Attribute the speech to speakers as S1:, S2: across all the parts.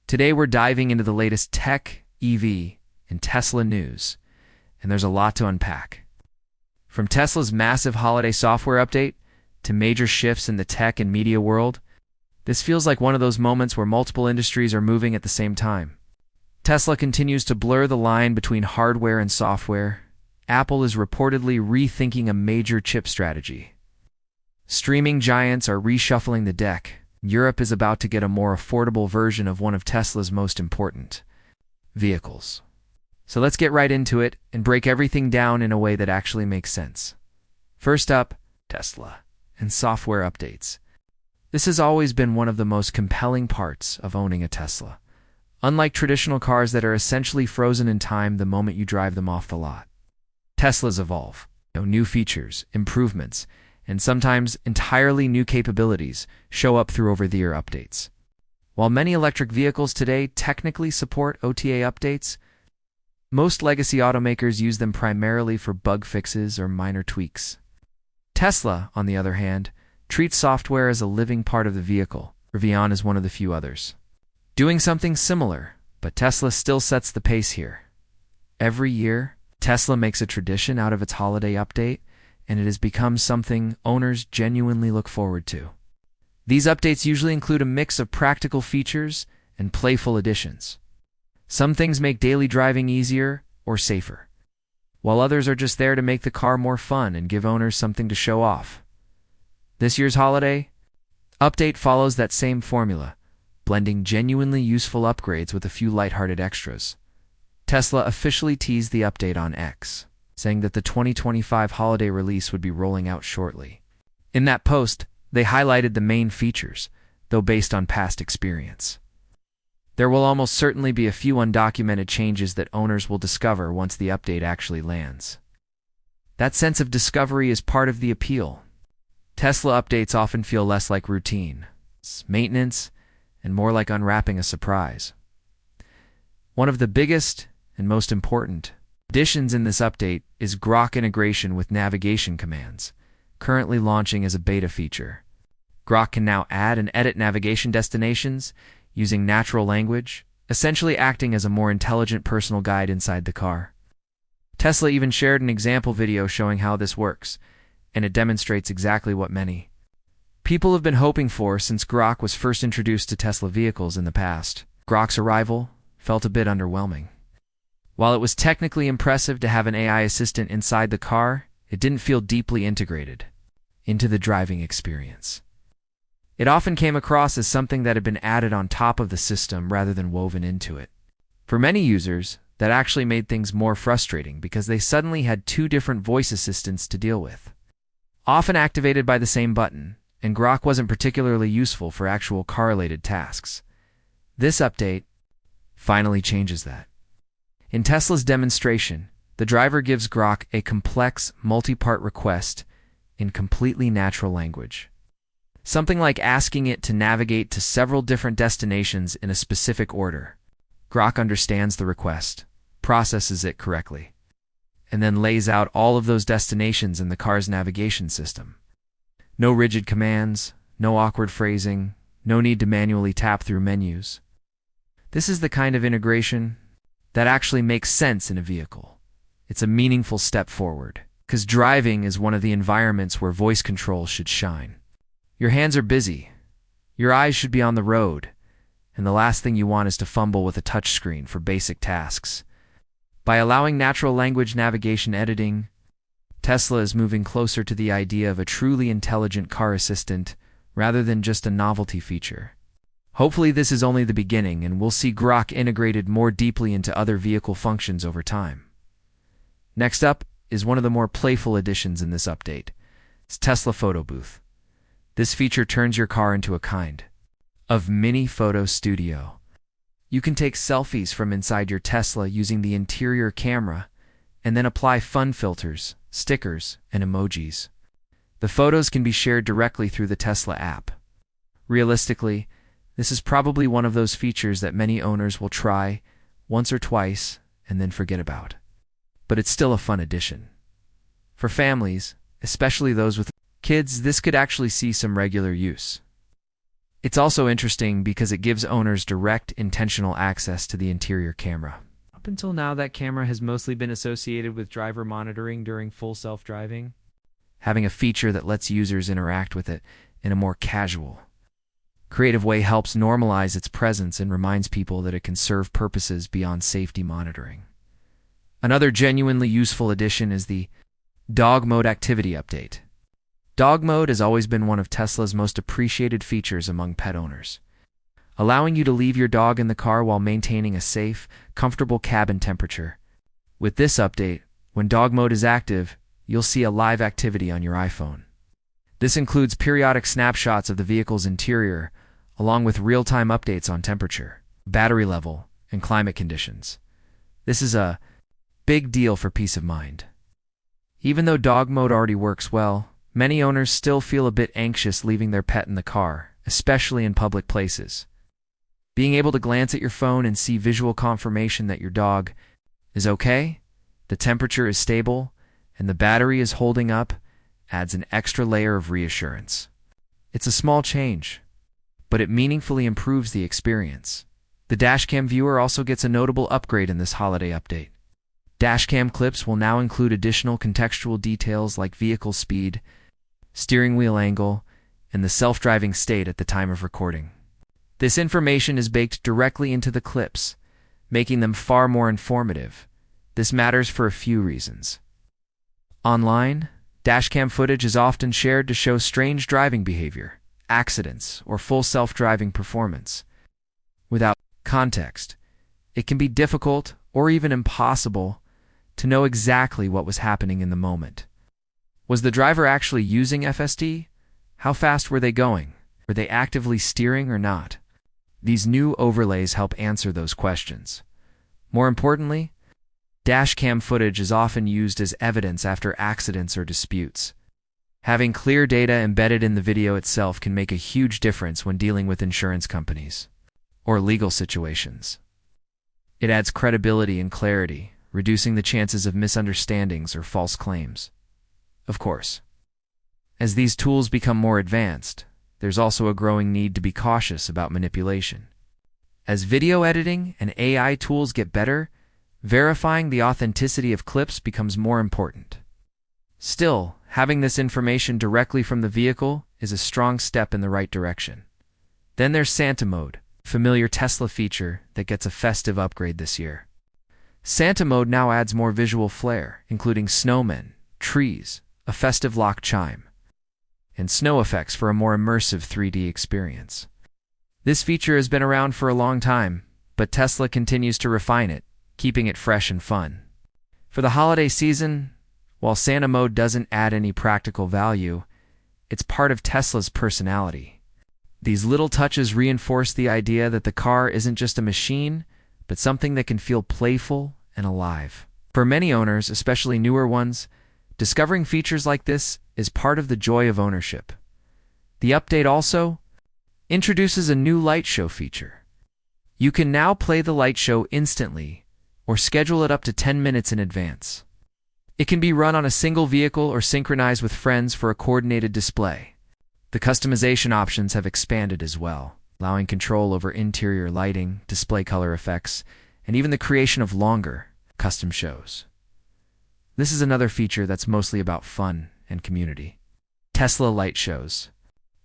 S1: Today we're diving into the latest tech, EV, and Tesla news, and there's a lot to unpack. From Tesla's massive holiday software update to major shifts in the tech and media world, this feels like one of those moments where multiple industries are moving at the same time. Tesla continues to blur the line between hardware and software. Apple is reportedly rethinking a major chip strategy. Streaming giants are reshuffling the deck. Europe is about to get a more affordable version of one of Tesla's most important vehicles. So let's get right into it and break everything down in a way that actually makes sense. First up, Tesla and software updates. This has always been one of the most compelling parts of owning a Tesla. Unlike traditional cars that are essentially frozen in time the moment you drive them off the lot, Teslas evolve. New features, improvements, and sometimes entirely new capabilities show up through over-the-air updates. While many electric vehicles today technically support OTA updates, most legacy automakers use them primarily for bug fixes or minor tweaks. Tesla, on the other hand, treats software as a living part of the vehicle. Rivian is one of the few others doing something similar, but Tesla still sets the pace here. Every year, Tesla makes a tradition out of its holiday update, and it has become something owners genuinely look forward to. These updates usually include a mix of practical features and playful additions. Some things make daily driving easier or safer, while others are just there to make the car more fun and give owners something to show off. This year's holiday update follows that same formula, blending genuinely useful upgrades with a few lighthearted extras. Tesla officially teased the update on X, saying that the 2025 holiday release would be rolling out shortly. In that post, they highlighted the main features, though based on past experience. There will almost certainly be a few undocumented changes that owners will discover once the update actually lands. That sense of discovery is part of the appeal. Tesla updates often feel less like routine, maintenance, and more like unwrapping a surprise. One of the biggest and most important additions in this update is Grok integration with navigation commands, currently launching as a beta feature. Grok can now add and edit navigation destinations using natural language, essentially acting as a more intelligent personal guide inside the car. Tesla even shared an example video showing how this works, and it demonstrates exactly what many people have been hoping for since Grok was first introduced to Tesla vehicles in the past. Grok's arrival felt a bit underwhelming. While it was technically impressive to have an AI assistant inside the car, it didn't feel deeply integrated into the driving experience. It often came across as something that had been added on top of the system rather than woven into it. For many users, that actually made things more frustrating because they suddenly had two different voice assistants to deal with, often activated by the same button, and Grok wasn't particularly useful for actual car-related tasks. This update finally changes that. In Tesla's demonstration, the driver gives Grok a complex, multi-part request in completely natural language. Something like asking it to navigate to several different destinations in a specific order. Grok understands the request, processes it correctly, and then lays out all of those destinations in the car's navigation system. No rigid commands, no awkward phrasing, no need to manually tap through menus. This is the kind of integration that actually makes sense in a vehicle. It's a meaningful step forward, because driving is one of the environments where voice control should shine. Your hands are busy, your eyes should be on the road, and the last thing you want is to fumble with a touchscreen for basic tasks. By allowing natural language navigation editing, Tesla is moving closer to the idea of a truly intelligent car assistant rather than just a novelty feature. Hopefully this is only the beginning and we'll see Grok integrated more deeply into other vehicle functions over time. Next up is one of the more playful additions in this update. It's Tesla Photo Booth. This feature turns your car into a kind of mini photo studio. You can take selfies from inside your Tesla using the interior camera and then apply fun filters, stickers, and emojis. The photos can be shared directly through the Tesla app. Realistically, this is probably one of those features that many owners will try once or twice and then forget about. But it's still a fun addition. For families, especially those with kids, this could actually see some regular use. It's also interesting because it gives owners direct, intentional access to the interior camera. Up until now, that camera has mostly been associated with driver monitoring during full self-driving. Having a feature that lets users interact with it in a more casual, creative way helps normalize its presence and reminds people that it can serve purposes beyond safety monitoring. Another genuinely useful addition is the Dog Mode Activity Update. Dog Mode has always been one of Tesla's most appreciated features among pet owners, allowing you to leave your dog in the car while maintaining a safe, comfortable cabin temperature. With this update, when Dog Mode is active, you'll see a live activity on your iPhone. This includes periodic snapshots of the vehicle's interior, along with real-time updates on temperature, battery level, and climate conditions. This is a big deal for peace of mind. Even though Dog Mode already works well, many owners still feel a bit anxious leaving their pet in the car, especially in public places. Being able to glance at your phone and see visual confirmation that your dog is okay, the temperature is stable, and the battery is holding up adds an extra layer of reassurance. It's a small change, but it meaningfully improves the experience. The Dashcam viewer also gets a notable upgrade in this holiday update. Dashcam clips will now include additional contextual details like vehicle speed, steering wheel angle, and the self-driving state at the time of recording. This information is baked directly into the clips, making them far more informative. This matters for a few reasons. Online, dashcam footage is often shared to show strange driving behavior, accidents, or full self-driving performance. Without context, it can be difficult or even impossible to know exactly what was happening in the moment. Was the driver actually using FSD? How fast were they going? Were they actively steering or not? These new overlays help answer those questions. More importantly, dashcam footage is often used as evidence after accidents or disputes. Having clear data embedded in the video itself can make a huge difference when dealing with insurance companies or legal situations. It adds credibility and clarity, reducing the chances of misunderstandings or false claims. Of course, as these tools become more advanced, there's also a growing need to be cautious about manipulation. As video editing and AI tools get better, verifying the authenticity of clips becomes more important. Still, having this information directly from the vehicle is a strong step in the right direction. Then there's Santa Mode, a familiar Tesla feature that gets a festive upgrade this year. Santa Mode now adds more visual flair, including snowmen, trees, a festive lock chime, and snow effects for a more immersive 3D experience. This feature has been around for a long time, but Tesla continues to refine it, keeping it fresh and fun. For the holiday season, while Santa Mode doesn't add any practical value, it's part of Tesla's personality. These little touches reinforce the idea that the car isn't just a machine, but something that can feel playful and alive. For many owners, especially newer ones, discovering features like this is part of the joy of ownership. The update also introduces a new light show feature. You can now play the light show instantly or schedule it up to 10 minutes in advance. It can be run on a single vehicle or synchronized with friends for a coordinated display. The customization options have expanded as well, allowing control over interior lighting, display color effects, and even the creation of longer, custom shows. This is another feature that's mostly about fun and community. Tesla light shows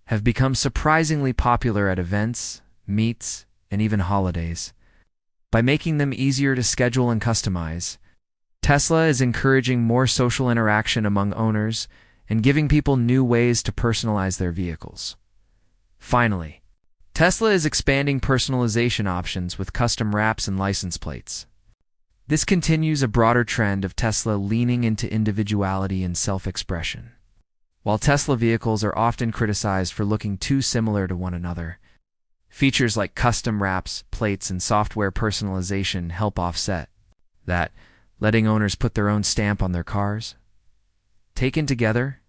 S1: have become surprisingly popular at events, meets, and even holidays. By making them easier to schedule and customize, Tesla is encouraging more social interaction among owners and giving people new ways to personalize their vehicles. Finally, Tesla is expanding personalization options with custom wraps and license plates. This continues a broader trend of Tesla leaning into individuality and self-expression. While Tesla vehicles are often criticized for looking too similar to one another, features like custom wraps, plates, and software personalization help offset that, letting owners put their own stamp on their cars. Taken together,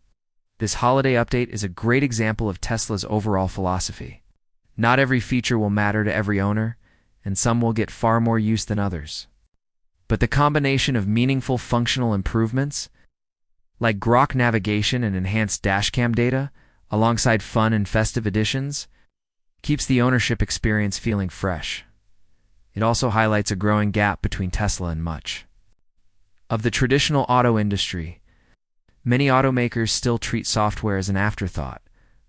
S1: this holiday update is a great example of Tesla's overall philosophy. Not every feature will matter to every owner, and some will get far more use than others. But the combination of meaningful functional improvements, like Grok navigation and enhanced dashcam data, alongside fun and festive additions, keeps the ownership experience feeling fresh. It also highlights a growing gap between Tesla and much of the traditional auto industry. Many automakers still treat software as an afterthought,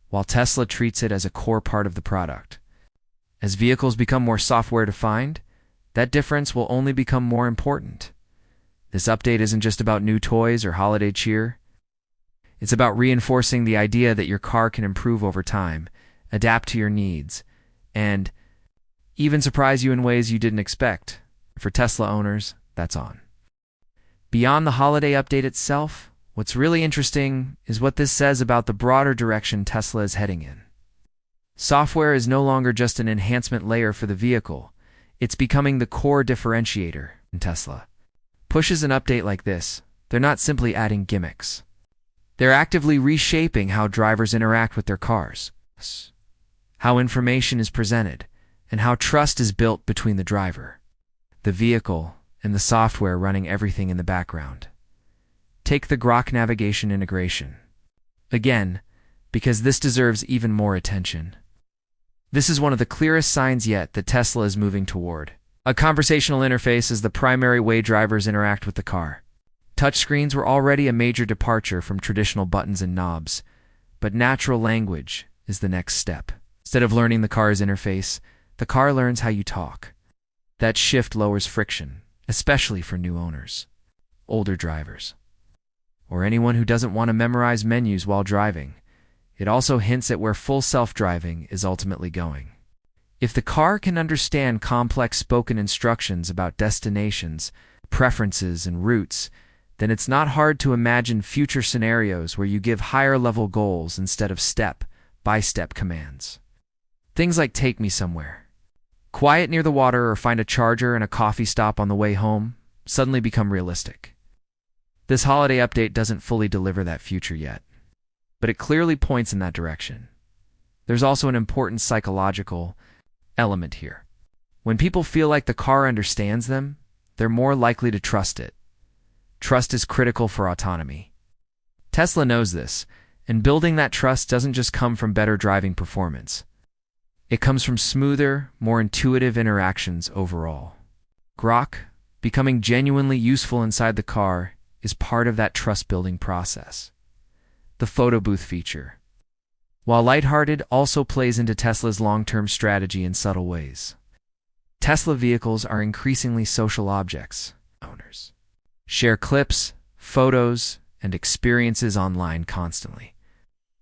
S1: while Tesla treats it as a core part of the product. As vehicles become more software-defined, that difference will only become more important. This update isn't just about new toys or holiday cheer. It's about reinforcing the idea that your car can improve over time, adapt to your needs, and even surprise you in ways you didn't expect. For Tesla owners, that's on. Beyond the holiday update itself, what's really interesting is what this says about the broader direction Tesla is heading in. Software is no longer just an enhancement layer for the vehicle. It's becoming the core differentiator in Tesla. Pushes an update like this, they're not simply adding gimmicks. They're actively reshaping how drivers interact with their cars, how information is presented, and how trust is built between the driver, the vehicle, and the software running everything in the background. Take the Grok navigation integration. Again, because this deserves even more attention. This is one of the clearest signs yet that Tesla is moving toward. A conversational interface is the primary way drivers interact with the car. Touchscreens were already a major departure from traditional buttons and knobs, but natural language is the next step. Instead of learning the car's interface, the car learns how you talk. That shift lowers friction, especially for new owners, older drivers, or anyone who doesn't want to memorize menus while driving. It also hints at where full self-driving is ultimately going. If the car can understand complex spoken instructions about destinations, preferences, and routes, then it's not hard to imagine future scenarios where you give higher-level goals instead of step-by-step commands. Things like take me somewhere, quiet near the water, or find a charger and a coffee stop on the way home suddenly become realistic. This holiday update doesn't fully deliver that future yet, but it clearly points in that direction. There's also an important psychological element here. When people feel like the car understands them, they're more likely to trust it. Trust is critical for autonomy. Tesla knows this, and building that trust doesn't just come from better driving performance. It comes from smoother, more intuitive interactions overall. Grok, becoming genuinely useful inside the car, is part of that trust-building process. The photo booth feature, while lighthearted, also plays into Tesla's long-term strategy in subtle ways. Tesla vehicles are increasingly social objects. Owners share clips, photos, and experiences online constantly.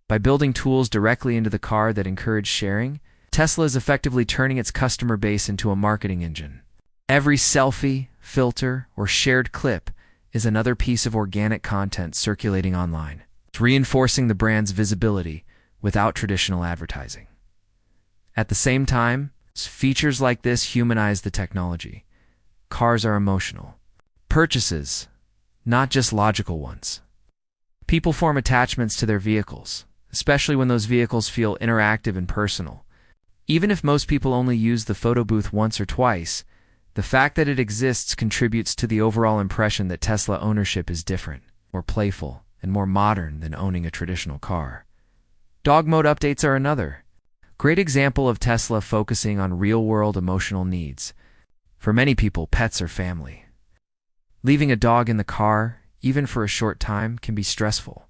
S1: By building tools directly into the car that encourage sharing, Tesla is effectively turning its customer base into a marketing engine. Every selfie, filter, or shared clip is another piece of organic content circulating online. It's reinforcing the brand's visibility without traditional advertising. At the same time, features like this humanize the technology. Cars are emotional purchases, not just logical ones. People form attachments to their vehicles, especially when those vehicles feel interactive and personal. Even if most people only use the photo booth once or twice, the fact that it exists contributes to the overall impression that Tesla ownership is different, more playful, and more modern than owning a traditional car. Dog mode updates are another great example of Tesla focusing on real-world emotional needs. For many people, pets are family. Leaving a dog in the car, even for a short time, can be stressful,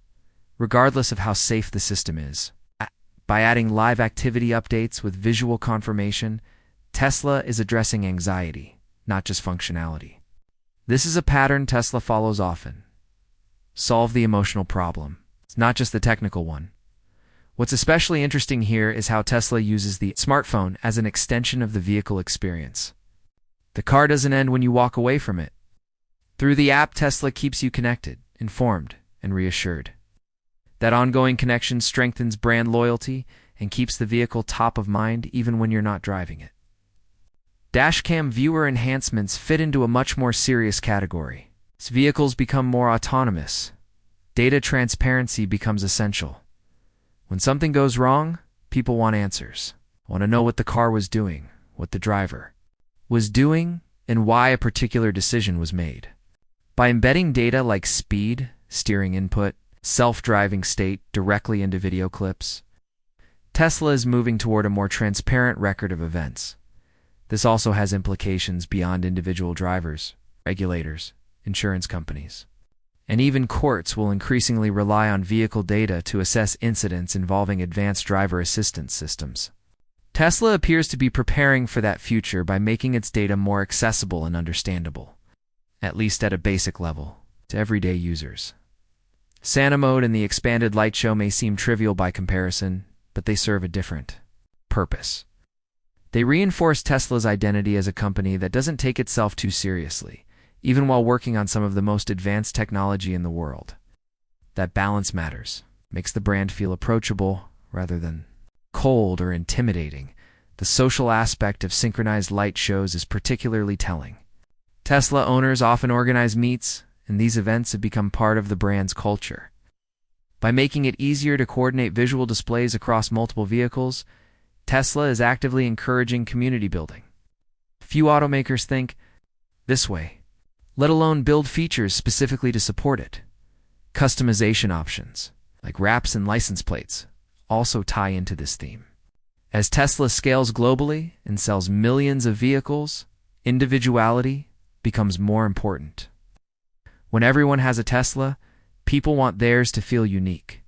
S1: regardless of how safe the system is. By adding live activity updates with visual confirmation, Tesla is addressing anxiety, not just functionality. This is a pattern Tesla follows often. Solve the emotional problem, not just the technical one. What's especially interesting here is how Tesla uses the smartphone as an extension of the vehicle experience. The car doesn't end when you walk away from it. Through the app, Tesla keeps you connected, informed, and reassured. That ongoing connection strengthens brand loyalty and keeps the vehicle top of mind even when you're not driving it. Dashcam viewer enhancements fit into a much more serious category. As vehicles become more autonomous, data transparency becomes essential. When something goes wrong, people want answers. Want to know what the car was doing, what the driver was doing, and why a particular decision was made. By embedding data like speed, steering input, self-driving state directly into video clips, Tesla is moving toward a more transparent record of events. This also has implications beyond individual drivers, regulators, insurance companies, and even courts will increasingly rely on vehicle data to assess incidents involving advanced driver assistance systems. Tesla appears to be preparing for that future by making its data more accessible and understandable, at least at a basic level, to everyday users. Santa mode and the expanded light show may seem trivial by comparison, but they serve a different purpose. They reinforce Tesla's identity as a company that doesn't take itself too seriously, even while working on some of the most advanced technology in the world. That balance matters, makes the brand feel approachable rather than cold or intimidating. The social aspect of synchronized light shows is particularly telling. Tesla owners often organize meets, and these events have become part of the brand's culture. By making it easier to coordinate visual displays across multiple vehicles, Tesla is actively encouraging community building. Few automakers think this way, let alone build features specifically to support it. Customization options, like wraps and license plates, also tie into this theme. As Tesla scales globally and sells millions of vehicles, individuality becomes more important. When everyone has a Tesla, people want theirs to feel unique.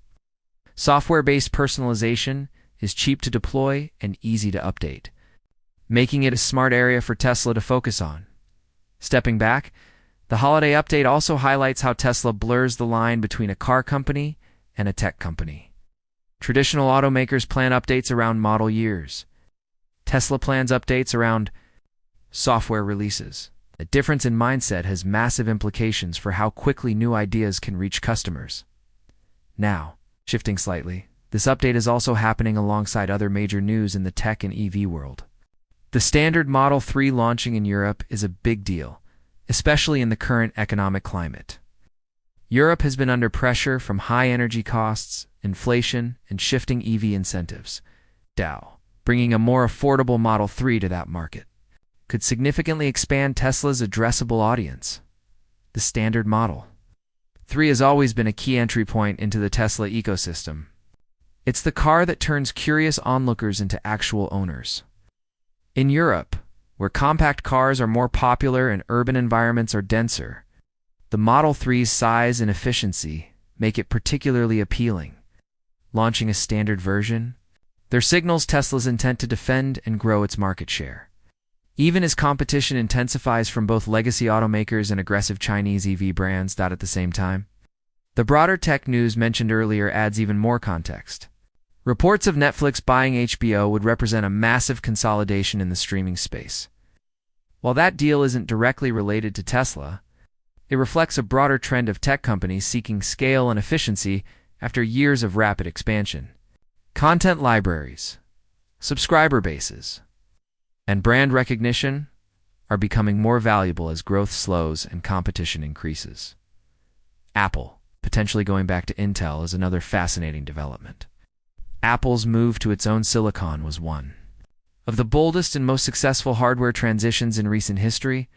S1: Software-based personalization is cheap to deploy and easy to update, making it a smart area for Tesla to focus on. Stepping back, the holiday update also highlights how Tesla blurs the line between a car company and a tech company. Traditional automakers plan updates around model years. Tesla plans updates around software releases. The difference in mindset has massive implications for how quickly new ideas can reach customers. Now, shifting slightly, this update is also happening alongside other major news in the tech and EV world. The standard Model 3 launching in Europe is a big deal, especially in the current economic climate. Europe has been under pressure from high energy costs, inflation, and shifting EV incentives. Bringing a more affordable Model 3 to that market could significantly expand Tesla's addressable audience. The standard Model 3 has always been a key entry point into the Tesla ecosystem. It's the car that turns curious onlookers into actual owners. In Europe, where compact cars are more popular and urban environments are denser, the Model 3's size and efficiency make it particularly appealing. Launching a standard version, there signals Tesla's intent to defend and grow its market share. Even as competition intensifies from both legacy automakers and aggressive Chinese EV brands at the same time. The broader tech news mentioned earlier adds even more context. Reports of Netflix buying HBO would represent a massive consolidation in the streaming space. While that deal isn't directly related to Tesla, it reflects a broader trend of tech companies seeking scale and efficiency after years of rapid expansion. Content libraries, subscriber bases, and brand recognition are becoming more valuable as growth slows and competition increases. Apple, potentially going back to Intel, is another fascinating development. Apple's move to its own silicon was one of the boldest and most successful hardware transitions in recent history.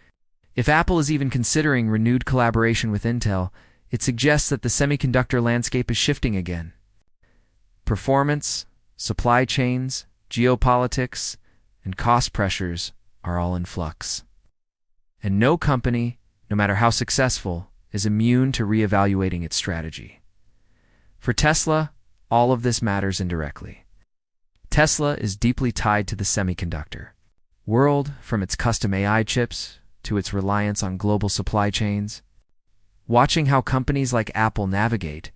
S1: If Apple is even considering renewed collaboration with Intel, it suggests that the semiconductor landscape is shifting again. Performance, supply chains, geopolitics, and cost pressures are all in flux. And no company, no matter how successful, is immune to reevaluating its strategy. For Tesla, all of this matters indirectly. Tesla is deeply tied to the semiconductor world, from its custom AI chips to its reliance on global supply chains. Watching how companies like Apple navigate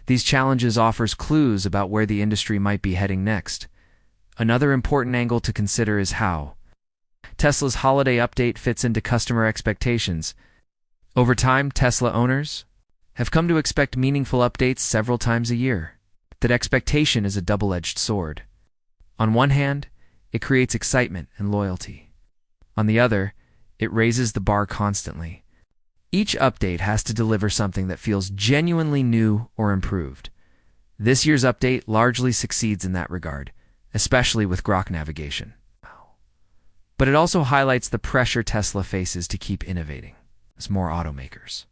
S1: these challenges offers clues about where the industry might be heading next. Another important angle to consider is how Tesla's holiday update fits into customer expectations. Over time, Tesla owners have come to expect meaningful updates several times a year. That expectation is a double-edged sword. On one hand, it creates excitement and loyalty. On the other, it raises the bar constantly. Each update has to deliver something that feels genuinely new or improved. This year's update largely succeeds in that regard, especially with Grok navigation. But it also highlights the pressure Tesla faces to keep innovating as more automakers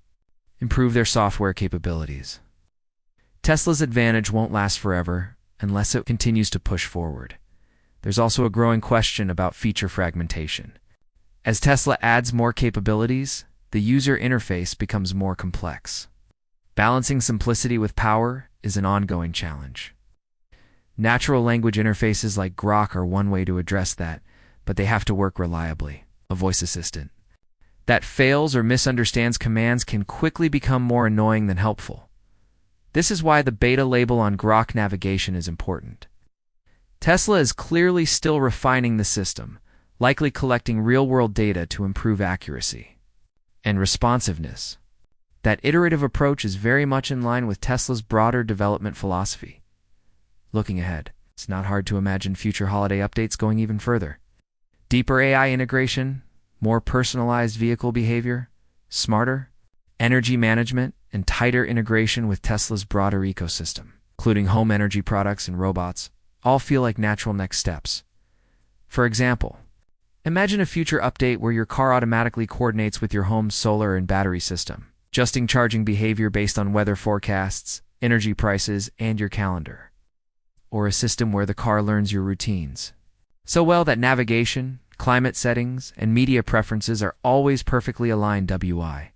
S1: improve their software capabilities. Tesla's advantage won't last forever, unless it continues to push forward. There's also a growing question about feature fragmentation. As Tesla adds more capabilities, the user interface becomes more complex. Balancing simplicity with power is an ongoing challenge. Natural language interfaces like Grok are one way to address that, but they have to work reliably. A voice assistant that fails or misunderstands commands can quickly become more annoying than helpful. This is why the beta label on Grok navigation is important. Tesla is clearly still refining the system, likely collecting real-world data to improve accuracy and responsiveness. That iterative approach is very much in line with Tesla's broader development philosophy. Looking ahead, it's not hard to imagine future holiday updates going even further. Deeper AI integration, more personalized vehicle behavior, smarter energy management, and tighter integration with Tesla's broader ecosystem, including home energy products and robots, all feel like natural next steps. For example, imagine a future update where your car automatically coordinates with your home's solar and battery system, adjusting charging behavior based on weather forecasts, energy prices, and your calendar. Or a system where the car learns your routines so well that navigation, climate settings, and media preferences are always perfectly aligned.